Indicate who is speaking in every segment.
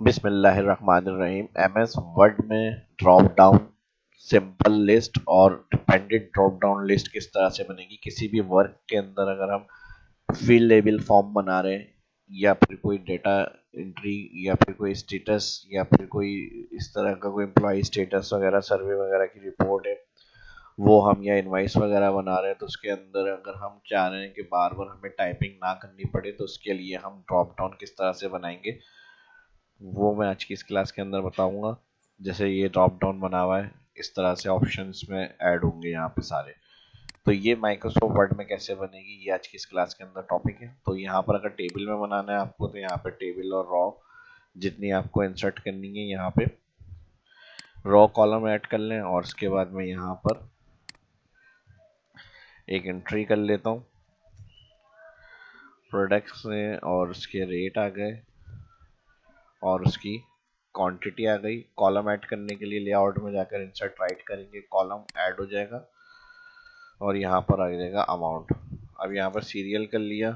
Speaker 1: बिस्मिल्लाहिर्रहमानिर्रहीम। MS word में drop down simple list और डिपेंडेंट ड्रॉप डाउन लिस्ट किस तरह से बनेगी। किसी भी वर्क के अंदर अगर हम फील्ड लेवल फॉर्म बना रहे हैं या फिर कोई डेटा एंट्री या फिर कोई स्टेटस या फिर कोई इस तरह का कोई एम्प्लॉय स्टेटस वगैरह सर्वे वगैरह की रिपोर्ट है, वो हम या इनवाइस वगैरह बना रहे हैं, तो उसके अंदर अगर हम चाह रहे हैं कि बार बार हमें टाइपिंग ना करनी पड़े तो उसके लिए हम ड्रॉप डाउन किस तरह से बनाएंगे वो मैं आज की इस क्लास के अंदर बताऊंगा। जैसे ये ड्रॉप डाउन बना हुआ है, इस तरह से ऑप्शंस में ऐड होंगे यहाँ पे सारे। तो ये माइक्रोसॉफ्ट वर्ड में कैसे बनेगी ये आज की इस क्लास के अंदर टॉपिक है। तो यहाँ पर अगर टेबल में बनाना है आपको तो यहाँ पे टेबल और रॉ जितनी आपको इंसर्ट करनी है यहाँ पे रॉ कॉलम ऐड कर लें और उसके बाद में यहाँ पर एक एंट्री कर लेता हूँ प्रोडक्ट्स में और उसके रेट आ गए और उसकी क्वांटिटी आ गई। कॉलम ऐड करने के लिए लेआउट में जाकर इंसर्ट राइट करेंगे, कॉलम ऐड हो जाएगा और यहाँ पर आ जाएगा अमाउंट। अब यहाँ पर सीरियल कर लिया।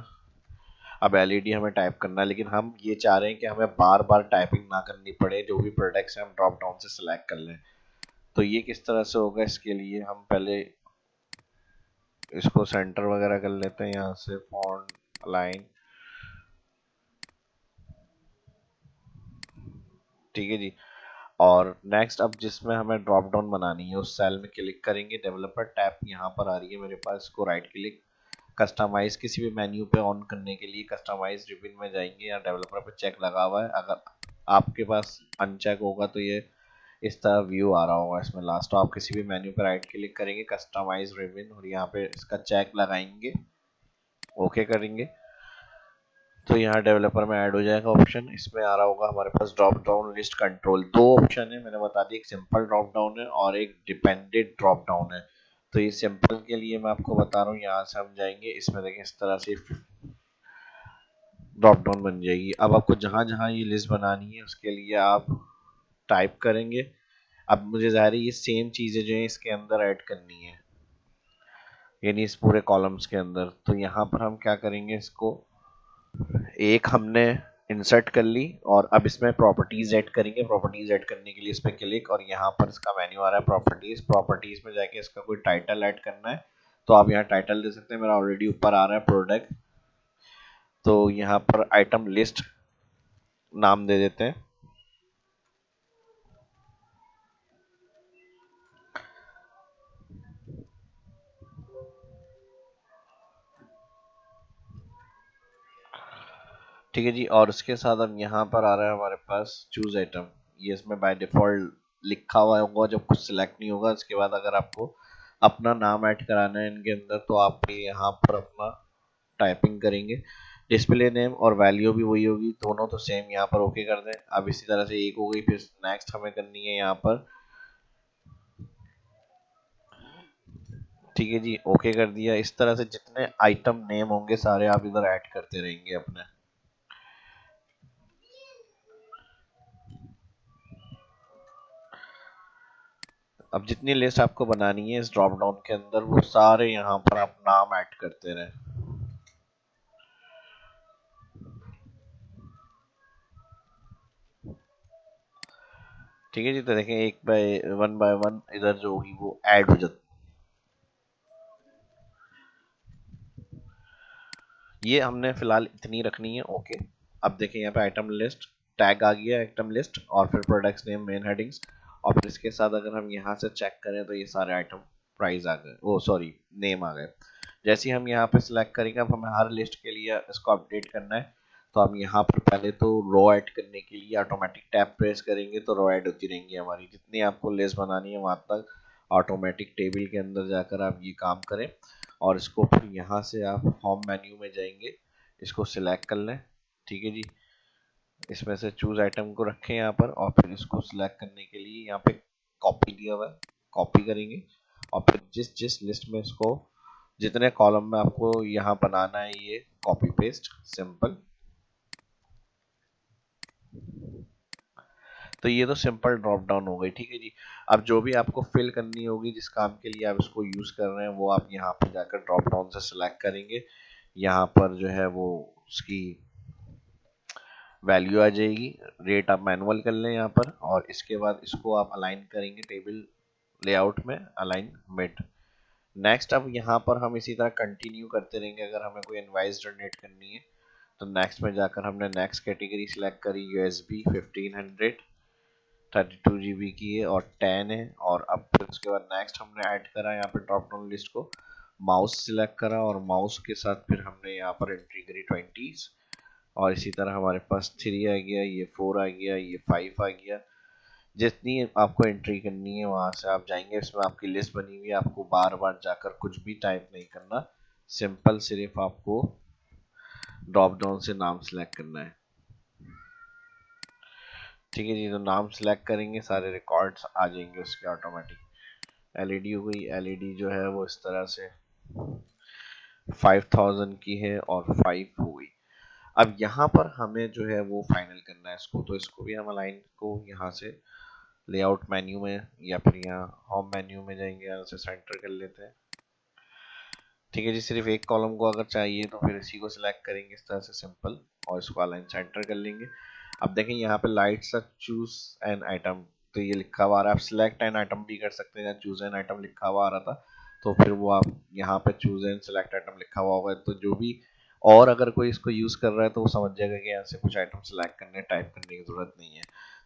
Speaker 1: अब एलईडी हमें टाइप करना है, लेकिन हम ये चाह रहे हैं कि हमें बार बार टाइपिंग ना करनी पड़े, जो भी प्रोडक्ट्स हैं हम ड्रॉप डाउन से सिलेक्ट कर लें। तो ये किस तरह से होगा, इसके लिए हम पहले इसको सेंटर वगैरह कर लेते हैं, यहाँ से फॉन्ट अलाइन, ठीक है जी। और नेक्स्ट अब जिसमें हमें ड्रॉप डाउन बनानी है उस सेल में क्लिक करेंगे, डेवलपर टैब यहाँ पर आ रही है मेरे पास, इसको राइट क्लिक, कस्टमाइज किसी भी मेन्यू पे ऑन करने के लिए कस्टमाइज रिबन में जाएंगे या डेवलपर पे चेक लगा हुआ है, अगर आपके पास अनचेक होगा तो ये इस तरह व्यू आ रहा होगा इसमें लास्ट। तो आप किसी भी मेन्यू पे राइट क्लिक करेंगे कस्टमाइज रिबन और यहाँ पे इसका चेक लगाएंगे, ओके करेंगे तो यहाँ डेवलपर में ऐड हो जाएगा ऑप्शन। इसमें आ रहा होगा हमारे पास ड्रॉप डाउन लिस्ट कंट्रोल। दो ऑप्शन है मैंने बता दी, एक सिंपल ड्रॉप डाउन है और एक डिपेंडेंट ड्रॉप डाउन है। तो ये सिंपल के लिए मैं आपको बता रहा हूँ, यहाँ से हम जाएंगे, इसमें देखें इस तरह से ड्रॉप डाउन बन जाएगी। अब आपको जहां जहां ये लिस्ट बनानी है उसके लिए आप टाइप करेंगे। अब मुझे ज़ाहिर है ये सेम चीज़ें जो है इसके अंदर ऐड करनी है, यानी इस पूरे कॉलम्स के अंदर। तो यहाँ पर हम क्या करेंगे, इसको एक हमने इंसर्ट कर ली और अब इसमें प्रॉपर्टीज ऐड करेंगे। प्रॉपर्टीज ऐड करने के लिए इस पर क्लिक और यहाँ पर इसका मेन्यू आ रहा है प्रॉपर्टीज। प्रॉपर्टीज में जाके इसका कोई टाइटल ऐड करना है तो आप यहाँ टाइटल दे सकते हैं। मेरा ऑलरेडी ऊपर आ रहा है प्रोडक्ट, तो यहाँ पर आइटम लिस्ट नाम दे देते हैं। ठीक है जी, और उसके साथ अब यहाँ पर आ रहा है हमारे पास चूज आइटम। ये इसमें बाय डिफॉल्ट लिखा हुआ होगा, जब कुछ सिलेक्ट नहीं होगा उसके बाद अगर आपको अपना नाम ऐड कराना है इनके अंदर तो आप यहाँ पर अपना टाइपिंग करेंगे। डिस्प्ले नेम और वैल्यू भी वही होगी, दोनों तो सेम। यहाँ पर ओके कर दें। अब इसी तरह से एक हो गई, फिर नेक्स्ट हमें करनी है यहाँ पर, ठीक है जी, ओके कर दिया। इस तरह से जितने आइटम नेम होंगे सारे आप इधर ऐड करते रहेंगे अपने। अब जितनी लिस्ट आपको बनानी है इस ड्रॉप डाउन के अंदर वो सारे यहाँ पर आप नाम ऐड करते रहे। ठीक है जी, तो देखें एक बाय वन इधर जो होगी वो ऐड हो जाती। ये हमने फिलहाल इतनी रखनी है, ओके। अब देखें यहाँ पे आइटम लिस्ट टैग आ गया, आइटम लिस्ट और फिर प्रोडक्ट्स नेम मेन हेडिंग्स और फिर इसके साथ अगर हम यहाँ से चेक करें तो ये सारे आइटम प्राइस आ गए, ओ सॉरी नेम आ गए। जैसे ही हम यहाँ पे सिलेक्ट करेंगे, अब हमें हर लिस्ट के लिए इसको अपडेट करना है तो हम यहाँ पर पहले तो रो ऐड करने के लिए ऑटोमेटिक टैब प्रेस करेंगे तो रो ऐड होती रहेंगी हमारी। जितनी आपको लिस्ट बनानी है वहाँ तक ऑटोमेटिक टेबल के अंदर जाकर आप ये काम करें और इसको फिर यहाँ से आप होम मेन्यू में जाएंगे, इसको सिलेक्ट कर लें, ठीक है जी। इसमें से चूज आइटम को रखें यहाँ पर और फिर इसको सिलेक्ट करने के लिए यहाँ पे कॉपी दिया हुआ है, कॉपी करेंगे और फिर जिस जिस लिस्ट में इसको जितने कॉलम में आपको यहाँ बनाना है ये कॉपी पेस्ट सिंपल। तो ये तो सिंपल ड्रॉप डाउन हो गई, ठीक है जी। अब जो भी आपको फिल करनी होगी जिस काम के लिए आप इसको यूज कर रहे हैं वो आप यहाँ पर जाकर ड्रॉप डाउन से सिलेक्ट करेंगे। यहाँ पर जो है वो उसकी वैल्यू आ जाएगी। रेट आप मैनुअल कर लें यहाँ पर, और इसके बाद इसको आप अलाइन करेंगे टेबल लेआउट में, अलाइन मिड। नेक्स्ट अब यहाँ पर हम इसी तरह कंटिन्यू करते रहेंगे। अगर हमें कोई इनवाइस जनरेट करनी है तो नेक्स्ट में जाकर हमने नेक्स्ट कैटेगरी सिलेक्ट करी, यूएसबी 1500 32 GB की है और 10 है। और अब फिर उसके बाद नेक्स्ट हमने ऐड करा यहाँ पे ड्रॉप डाउन लिस्ट को, माउस सिलेक्ट करा और माउस के साथ फिर हमने यहाँ पर एंट्री करी 20। और इसी तरह हमारे पास 3 आ गया, ये 4 आ गया, ये 5 आ गया। जितनी आपको एंट्री करनी है वहां से आप जाएंगे, इसमें आपकी लिस्ट बनी हुई है, आपको बार बार जाकर कुछ भी टाइप नहीं करना, सिंपल सिर्फ आपको ड्रॉप डाउन से नाम सिलेक्ट करना है। ठीक है जी, तो नाम सिलेक्ट करेंगे, सारे रिकॉर्ड्स आ जाएंगे उसके ऑटोमेटिक। एलईडी हो गई, एलईडी जो है वो इस तरह से 5000 की है और 5 हो गई। अब यहाँ पर हमें जो है वो फाइनल करना है इसको, तो इसको भी हम अलाइन को यहाँ से लेआउट मेन्यू में या फिर यहाँ होम मेन्यू में जाएंगे, यहाँ से सेंटर कर लेते हैं। ठीक है जी, सिर्फ एक कॉलम को अगर चाहिए तो फिर इसी को सिलेक्ट करेंगे इस तरह से सिंपल, और इसको अलाइन सेंटर कर लेंगे। अब देखें यहाँ पे लाइट्स चूज एन आइटम, तो ये लिखा हुआ आ रहा है। आप सिलेक्ट एन आइटम भी कर सकते हैं, चूज एन आइटम लिखा हुआ आ रहा था, तो फिर वो आप यहाँ पे चूज एन सिलेक्ट आइटम लिखा हुआ होगा, तो जो भी और अगर कोई इसको यूज कर रहा है तो वो समझ जाएगा कि यहाँ से कुछ आइटम सिलेक्ट करने, टाइप करने की जरूरत नहीं है।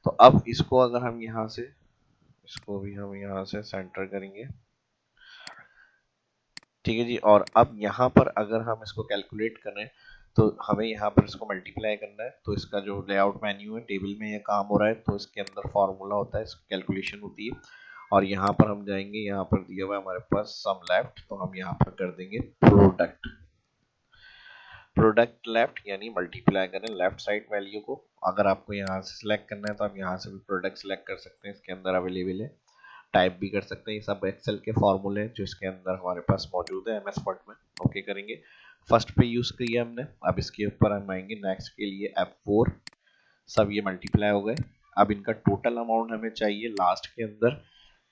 Speaker 1: तो अब इसको अगर हम यहाँ से, इसको भी हम यहाँ से सेंटर करेंगे। ठीक है जी, और अब यहाँ पर अगर हम इसको कैलकुलेट करें तो हमें यहाँ पर इसको मल्टीप्लाई करना है। तो इसका जो लेआउट मेन्यू है, टेबल में ये काम हो रहा है तो इसके अंदर फॉर्मूला होता है, इसकी कैलकुलेशन होती है। और यहाँ पर हम जाएंगे, यहाँ पर दिया हुआ है हमारे पास सम लेफ्ट, तो हम यहाँ पर कर देंगे प्रोडक्ट। प्रोडक्ट लेफ्ट यानी मल्टीप्लाई करें लेफ्ट साइड वैल्यू को। अगर आपको यहाँ से सिलेक्ट करना है तो आप यहाँ से भी प्रोडक्ट सिलेक्ट कर सकते हैं, इसके अंदर अवेलेबल है। टाइप भी कर सकते हैं, ये सब एक्सेल के फॉर्मूले हैं जो इसके अंदर हमारे पास मौजूद है एमएस वर्ड में। ओके करेंगे, फर्स्ट पे यूज किया हमने, अब इसके ऊपर हम आएंगे नेक्स्ट के लिए F4, सब ये मल्टीप्लाई हो गए। अब इनका टोटल अमाउंट हमें चाहिए लास्ट के अंदर,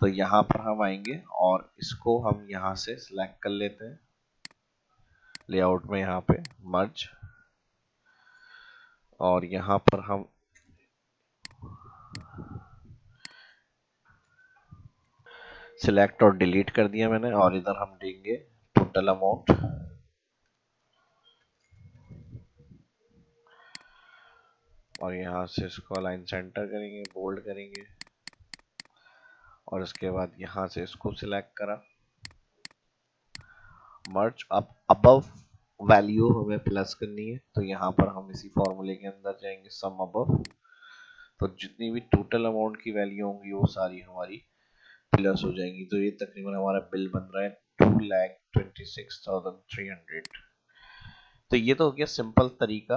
Speaker 1: तो यहाँ पर हम आएंगे और इसको हम यहाँ से सिलेक्ट कर लेते हैं लेआउट में, यहाँ पे मर्ज, और यहाँ पर हम सिलेक्ट और डिलीट कर दिया मैंने, और इधर हम देंगे टोटल अमाउंट, और यहाँ से इसको अलाइन सेंटर करेंगे, बोल्ड करेंगे, और उसके बाद यहाँ से इसको सिलेक्ट करा, मर्ज। अब अबव वैल्यू हमें प्लस करनी है, तो यहाँ पर हम इसी फॉर्मूले के अंदर जाएंगे, सम अबव, तो जितनी भी टोटल अमाउंट की वैल्यू होंगी वो सारी हमारी प्लस हो जाएंगी। तो ये तकरीबन हमारा बिल बन रहा है 2,26,300। तो ये तो हो गया सिंपल तरीका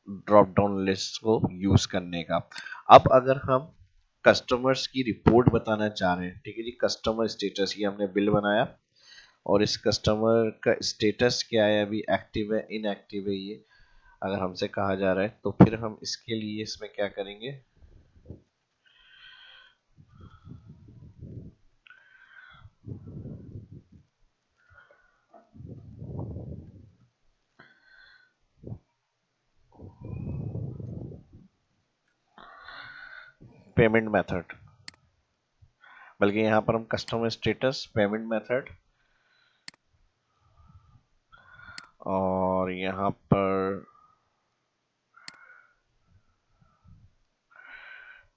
Speaker 1: ड्रॉप डाउन लिस्ट को यूज करने का। अब अगर हम कस्टमर्स की रिपोर्ट बताना चाह रहे हैं, ठीक है जी, कस्टमर स्टेटस, ये हमने बिल बनाया और इस कस्टमर का स्टेटस क्या है, अभी एक्टिव है इनएक्टिव है, ये अगर हमसे कहा जा रहा है तो फिर हम इसके लिए इसमें क्या करेंगे, पेमेंट मेथड, बल्कि यहाँ पर हम कस्टमर स्टेटस, पेमेंट मेथड, और यहाँ पर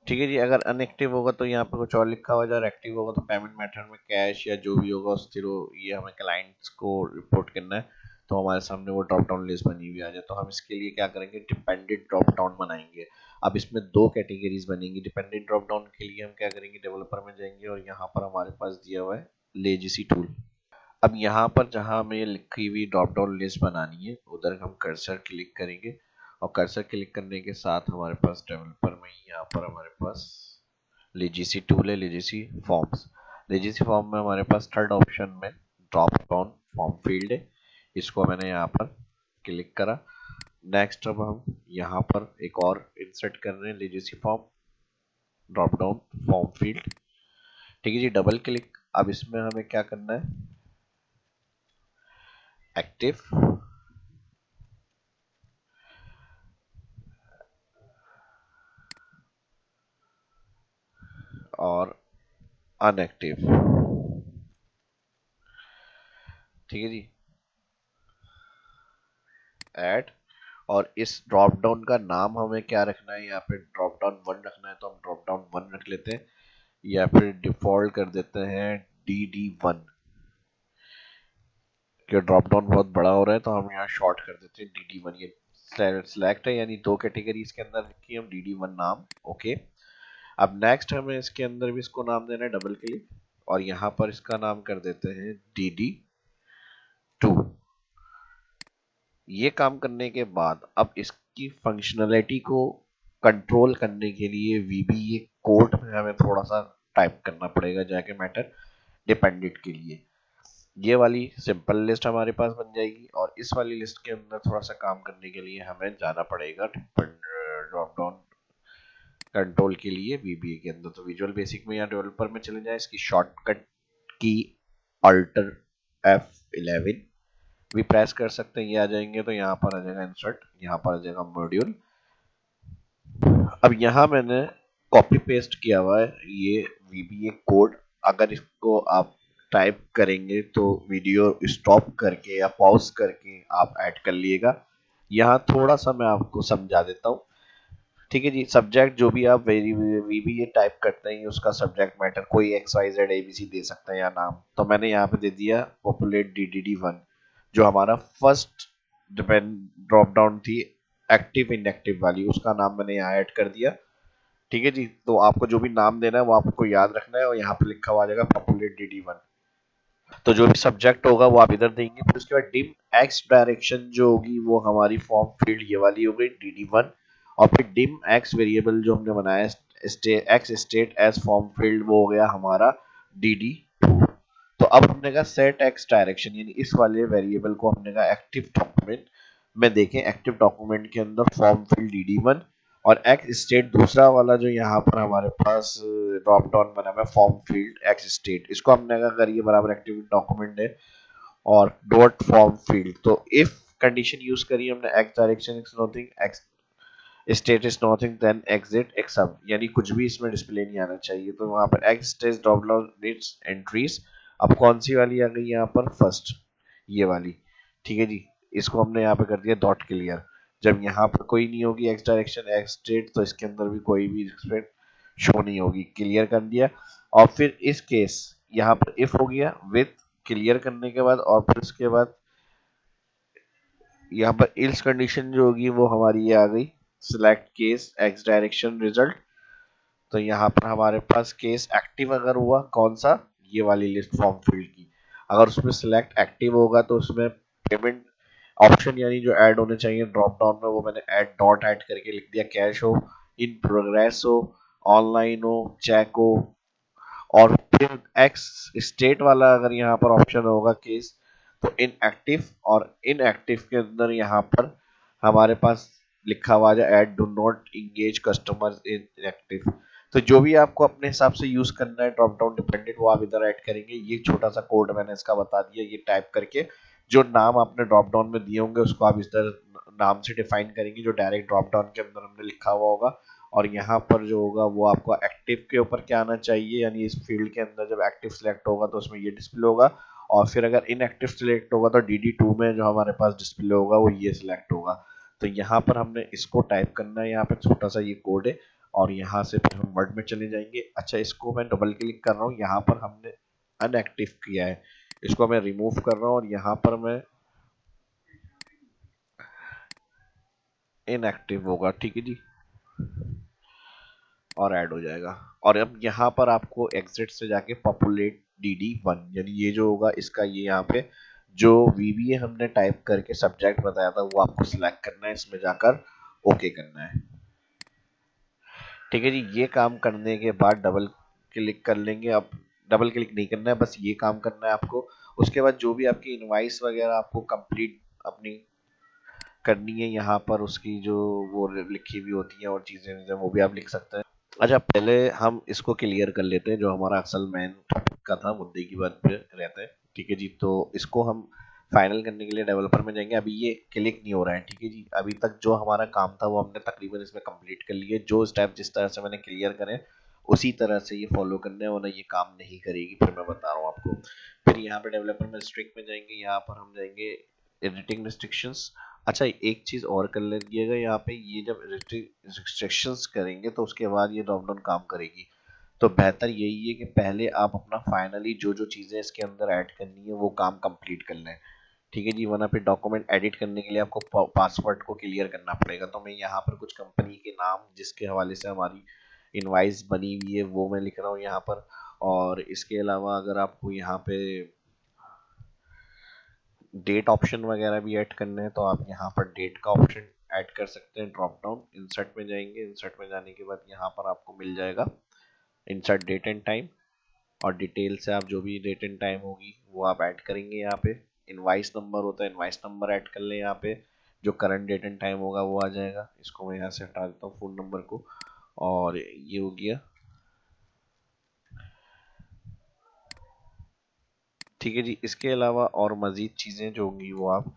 Speaker 1: ठीक है जी, अगर अनएक्टिव होगा तो यहाँ पर कुछ और लिखा हुआ है, अगर एक्टिव होगा तो पेमेंट मेथड में कैश या जो भी होगा उस थ्रू ये हमें क्लाइंट्स को रिपोर्ट करना है, तो हमारे सामने वो ड्रॉप डाउन लिस्ट बनी हुई आ जाए। तो हम इसके लिए क्या करेंगे, डिपेंडेंट ड्रॉप डाउन बनाएंगे। अब इसमें दो कैटेगरीज बनेंगी। डिपेंडेंट ड्रॉप डाउन के लिए हम क्या करेंगे, डेवलपर में जाएंगे और यहाँ पर हमारे पास दिया हुआ है लेजिसी टूल। अब यहाँ पर जहाँ हमें लिखी हुई ड्रॉप डाउन लिस्ट बनानी है उधर हम कर्सर क्लिक करेंगे, और कर्सर क्लिक करने के साथ हमारे पास डेवलपर में यहाँ पर हमारे पास लेजिसी टूल है, लेजिसी फॉर्म्स। लेजिसी फॉर्म में हमारे पास थर्ड ऑप्शन में ड्रॉप डाउन फॉर्म फील्ड है, इसको मैंने यहाँ पर क्लिक करा। नेक्स्ट अब हम यहाँ पर एक और इंसर्ट कर रहे हैं, legacy form drop down form field. ठीक है जी, डबल क्लिक। अब इसमें हमें क्या करना है, एक्टिव और अनएक्टिव। ठीक है जी, ऐड। और इस ड्रॉप डाउन का नाम हमें क्या रखना है, यहाँ पे ड्रॉप डाउन 1 रखना है तो हम ड्रॉप डाउन 1 रख लेते हैं, या फिर डिफॉल्ट कर देते हैं DD1। कि ड्रॉप डाउन बहुत बड़ा हो रहा है तो हम यहाँ शॉर्ट कर देते हैं DD1। ये सिलेक्ट है, यानी 2 कैटेगरी इसके अंदर रखी, हम DD1 नाम। ओके, अब नेक्स्ट हमें इसके अंदर भी इसको नाम देना है डबल क्लिक, और यहाँ पर इसका नाम कर देते हैं DD2। ये काम करने के बाद अब इसकी फंक्शनैलिटी को कंट्रोल करने के लिए VBA कोड में हमें थोड़ा सा टाइप करना पड़ेगा जाके मैटर डिपेंडेंट के लिए। ये वाली सिंपल लिस्ट हमारे पास बन जाएगी, और इस वाली लिस्ट के अंदर थोड़ा सा काम करने के लिए हमें जाना पड़ेगा ड्रॉप डाउन कंट्रोल के लिए VBA के अंदर। तो विजुअल बेसिक में या डेवलपर में चले जाए, इसकी शॉर्टकट की अल्टर F11 भी प्रेस कर सकते हैं, ये आ जाएंगे। तो यहाँ पर आ जाएगा इंसर्ट, यहाँ पर आ जाएगा मॉड्यूल। अब यहाँ मैंने कॉपी पेस्ट किया हुआ है ये VBA कोड। अगर इसको आप टाइप करेंगे तो वीडियो स्टॉप करके या पॉज करके आप ऐड कर लिएगा। यहाँ थोड़ा सा मैं आपको समझा देता हूँ। ठीक है जी, सब्जेक्ट जो भी आप VBA टाइप करते हैं उसका सब्जेक्ट मैटर कोई XYZ ABC दे सकते हैं या नाम। तो मैंने यहाँ पे दे दिया पॉपुलेट DDD1, जो हमारा फर्स्ट डिपेंड ड्रॉप डाउन थी एक्टिव इनएक्टिव वाली, उसका नाम मैंने यहाँ ऐड कर दिया। ठीक है जी, तो आपको जो भी नाम देना है वो आपको याद रखना है, और यहाँ पे लिखा हुआ आ जाएगा पॉपुलेट DD1। तो जो भी सब्जेक्ट होगा वो आप इधर देंगे। फिर उसके बाद डिम एक्स डायरेक्शन जो होगी वो हमारी फॉर्म फील्ड ये वाली हो गई DD1। और फिर डिम एक्स वेरिएबल जो हमने बनाया x state as form field वो हो गया हमारा DD2। तो अब हमने कहा सेट एक्स डायरेक्शन, यानी इस वाले वेरिएबल को हमने कहा एक्टिव डॉक्यूमेंट में देखें। एक्टिव डॉक्यूमेंट के अंदर फॉर्म फील्ड DD1 और एक्स स्टेट दूसरा वाला जो यहाँ पर हमारे पास ड्रॉप डाउन बना हुआ है फॉर्म फील्ड एक्स स्टेट, इसको हमने कहा करिए बराबर एक्टिव डॉक्यूमेंट है और डॉट फॉर्म फील्ड। तो इफ कंडीशन यूज करिए हमने x direction is nothing, x state is nothing, then exit exam, यानी कुछ भी इसमें डिस्प्ले नहीं आना चाहिए। तो वहां पर x state drop down needs entries. अब कौन सी वाली आ गई यहाँ पर, फर्स्ट ये वाली। ठीक है जी, इसको हमने यहाँ पे कर दिया डॉट क्लियर। जब यहाँ पर कोई नहीं होगी एक्स डायरेक्शन एक्स स्टेट तो इसके अंदर भी कोई भी स्टेट शो नहीं होगी, क्लियर कर दिया। और फिर इस केस यहाँ पर इफ हो गया विथ क्लियर करने के बाद, और फिर उसके बाद यहाँ पर इल्स कंडीशन जो होगी वो हमारी ये आ गई select case x direction result. तो यहाँ पर हमारे पास केस एक्टिव अगर हुआ कौन सा, ये वाली लिस्ट फॉर्म फील्ड की, अगर उसमें सिलेक्ट एक्टिव होगा तो उसमें पेमेंट ऑप्शन यानी जो ऐड होने चाहिए ड्रॉप डाउन में वो मैंने ऐड डॉट ऐड करके लिख दिया, कैश हो, इन प्रोग्रेस हो, ऑनलाइन हो, चेक हो। और फिर एक्स स्टेट वाला अगर यहाँ पर ऑप्शन होगा केस तो इनएक्टिव, और इनएक्टिव के अंदर यहाँ पर हमारे पास लिखा हुआ है add do not engage customer in active. तो जो भी आपको अपने हिसाब से यूज करना है ड्रॉप डाउन डिपेंडेंट वो आप इधर ऐड करेंगे। ये छोटा सा कोड मैंने इसका बता दिया, ये टाइप करके जो नाम आपने ड्रॉप डाउन में दिए होंगे उसको आप इस तरह नाम से डिफाइन करेंगे जो डायरेक्ट ड्रॉप डाउन के अंदर हमने लिखा हुआ होगा। और यहाँ पर जो होगा वो आपको एक्टिव के ऊपर क्या आना चाहिए, यानी इस फील्ड के अंदर जब एक्टिव सिलेक्ट होगा तो उसमें ये डिस्प्ले होगा, और फिर अगर इनएक्टिव सिलेक्ट होगा तो DD2 में जो हमारे पास डिस्प्ले होगा वो ये सिलेक्ट होगा। तो यहाँ पर हमने इसको टाइप करना है, यहाँ पे छोटा सा ये कोड है, और यहाँ से फिर हम वर्ड में चले जाएंगे। अच्छा, इसको मैं डबल क्लिक कर रहा हूँ, यहाँ पर हमने अनएक्टिव किया है, इसको मैं रिमूव कर रहा हूँ और यहाँ पर मैं इनएक्टिव होगा। ठीक है जी, और ऐड हो जाएगा। और अब यहाँ पर आपको एग्जिट से जाके पॉपुलेट DD1, यानी ये जो होगा इसका ये यहाँ पे जो VBA हमने टाइप करके सब्जेक्ट बताया था वो आपको सिलेक्ट करना है, इसमें जाकर ओके करना है। ठीक है जी, ये काम करने के बाद डबल क्लिक कर लेंगे। अब डबल क्लिक नहीं करना है, बस ये काम करना है आपको। उसके बाद जो भी आपकी इनवाइस वगैरह आपको कंप्लीट अपनी करनी है यहाँ पर उसकी जो वो लिखी हुई होती है और चीजें वो भी आप लिख सकते हैं। अच्छा, पहले हम इसको क्लियर कर लेते हैं जो हमारा असल मेन टॉपिक का था, मुद्दे की बात पे रहते हैं। ठीक है जी, तो इसको हम फाइनल करने के लिए डेवलपर में जाएंगे। अभी ये क्लिक नहीं हो रहा है। ठीक है जी, अभी तक जो हमारा काम था वो हमने तकरीबन इसमें कंप्लीट कर लिया। जो स्टेप जिस तरह से मैंने क्लियर करे उसी तरह से ये फॉलो करना है, वरना ये काम नहीं करेगी। फिर मैं बता रहा हूँ आपको। फिर यहाँ पे डेवलपर में स्ट्रिक्ट में जाएंगे, यहाँ पर हम जाएंगे एडिटिंग रिस्ट्रिक्शंस। अच्छा, एक चीज़ और कर लीजिएगा, यहाँ पे ये जब रिस्ट्रिक्शंस करेंगे तो उसके बाद ये ड्रॉप डाउन काम करेगी। तो बेहतर यही है कि पहले आप अपना फाइनली जो जो चीज़ें इसके अंदर ऐड करनी है वो काम कंप्लीट कर लें। ठीक है जी, वरना फिर डॉक्यूमेंट एडिट करने के लिए आपको पासवर्ड को क्लियर करना पड़ेगा। तो मैं यहाँ पर कुछ कंपनी के नाम जिसके हवाले से हमारी इनवाइस बनी हुई है वो मैं लिख रहा हूँ यहाँ पर। और इसके अलावा अगर आपको यहाँ पे डेट ऑप्शन वगैरह भी ऐड करना है तो आप यहाँ पर डेट का ऑप्शन ऐड कर सकते हैं। ड्रॉप डाउन इंसर्ट में जाएंगे, इंसर्ट में जाने के बाद यहाँ पर आपको मिल जाएगा इंसर्ट डेट एंड टाइम, और डिटेल से आप जो भी डेट एंड टाइम होगी वो आप ऐड करेंगे। यहाँ पे इनवाइस नंबर होता है, इनवाइस नंबर ऐड कर लें। यहाँ पे जो करंट डेट एंड टाइम होगा वो आ जाएगा। इसको मैं यहाँ से हटा देता हूँ फोन नंबर को, और ये हो गया। ठीक है जी, इसके अलावा और मज़ीद चीज़ें जो होंगी वो आप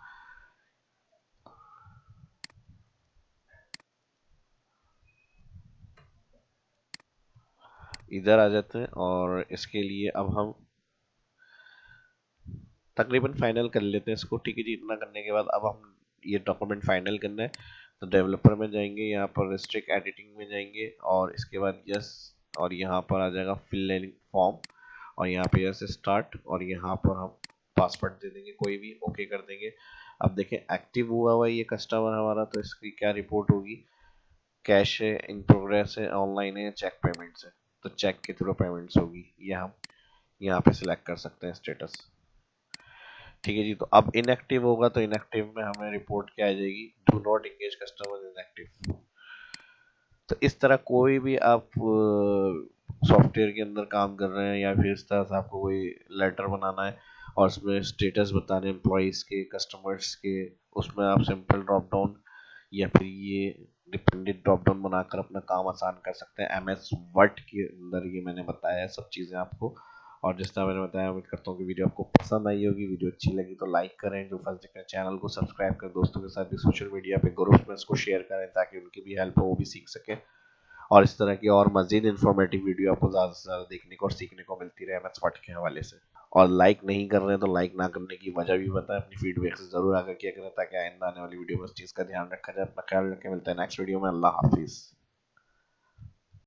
Speaker 1: इधर आ जाते हैं। और इसके लिए अब हम तकरीबन फाइनल कर लेते हैं इसको। ठीक है जी, इतना करने के बाद अब हम ये डॉक्यूमेंट फाइनल करना है। तो डेवलपर में जाएंगे, यहाँ पर रिस्ट्रिक्ट एडिटिंग में जाएंगे, और इसके बाद यस, और यहाँ पर आ जाएगा फिल फॉर्म, और यहाँ पे यस स्टार्ट, और यहाँ पर हम पासवर्ड दे देंगे कोई भी, ओके कर देंगे। अब देखें एक्टिव हुआ हुआ ये कस्टमर हमारा, तो इसकी क्या रिपोर्ट होगी? कैश है, इन प्रोग्रेस है, ऑनलाइन है, चेक पेमेंट्स है। तो चेक के थ्रू पेमेंट्स होगी, ये हम यहाँ पे सिलेक्ट कर सकते हैं स्टेटस। ठीक है जी, तो अब इनएक्टिव होगा तो इनएक्टिव में हमें रिपोर्ट क्या आ जाएगी? Do not engage customer inactive. तो इस तरह कोई भी आप सॉफ्टवेयर के अंदर काम कर रहे हैं, या फिर इस तरह से आपको कोई लेटर बनाना है और उसमें स्टेटस बताने एम्प्लॉयज़ के, कस्टमर्स के, उसमें आप सिंपल ड्रॉप डाउन या फिर ये डिपेंडेंट ड्रॉप डाउन बनाकर अपना काम आसान कर सकते हैं। एमएस वर्ड के अंदर ये मैंने बताया है सब चीज़ें आपको। और जिस तरह मैंने बताया, उम्मीद करता हूँ कि वीडियो आपको पसंद आई होगी। वीडियो अच्छी लगी तो लाइक करें, जो फर्स्ट देख रहे हैं चैनल को सब्सक्राइब करें, दोस्तों के साथ भी सोशल मीडिया पे ग्रुप्स में इसको शेयर करें ताकि उनकी भी हेल्प हो, वो भी सीख सके। और इस तरह की और मजीद इन्फॉर्मेटिव वीडियो आपको ज़्यादा से ज़्यादा देखने को और सीखने को मिलती रहे एमएस वर्ड के हवाले से। और लाइक नहीं कर रहे हैं तो लाइक ना करने की वजह भी बताएं, अपनी फीडबैक से ज़रूर आकर किया करें ताकि आइंदा आने वाली वीडियो में उस चीज़ का ध्यान रखा जाए। अपना ख्याल रखें, मिलता है नेक्स्ट वीडियो में। अल्लाह हाफिज़।